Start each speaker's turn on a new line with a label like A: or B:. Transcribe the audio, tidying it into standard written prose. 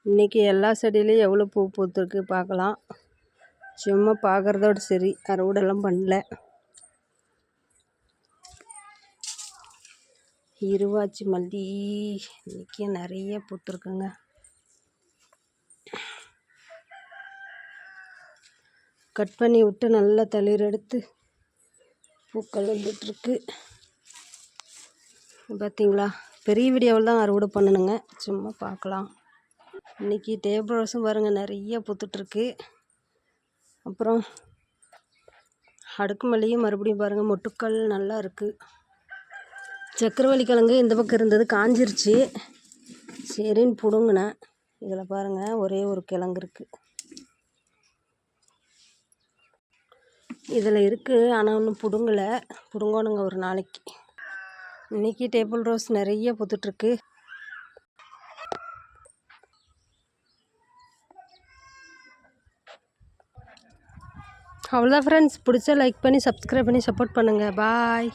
A: இன்றைக்கி எல்லா செடியிலையும் எவ்வளோ பூ பூத்துருக்கு பார்க்கலாம். சும்மா பார்க்குறதோட சரி, அறுவடைலாம் பண்ணல. இருவாச்சி மல்லி இன்றைக்கி நிறைய பூத்துருக்குங்க. கட் பண்ணி விட்டு நல்லா தளிர் எடுத்து பூக்கள் வந்துட்டுருக்கு. பார்த்தீங்களா, பெரிய வீடியோவில் தான் அறுவடை பண்ணணுங்க. சும்மா பார்க்கலாம். இன்றைக்கி டேபிள் ரோஸும் பாருங்கள் நிறைய பூத்துட்ருக்கு. அப்புறம் அடுக்கு மல்லியும் மறுபடியும் பாருங்கள் மொட்டுக்கள் நல்லா இருக்குது. சக்கரவள்ளி கிழங்கு இந்த பக்கம் இருந்தது, காஞ்சிருச்சு. சரின்னு பிடுங்கினேன். இதில் பாருங்கள் ஒரே ஒரு கிழங்கு இருக்குது. இதில் இருக்குது, ஆனால் ஒன்றும் பிடுங்கலை. பிடுங்கணுங்க ஒரு நாளைக்கு. இன்றைக்கி டேபிள் ரோஸ் நிறைய பூத்துட்ருக்கு. அவ்வளோதான் ஃப்ரெண்ட்ஸ். பிடிச்சா லைக் பண்ணி சப்ஸ்கிரைப் பண்ணி சப்போர்ட் பண்ணுங்கள். பாய்.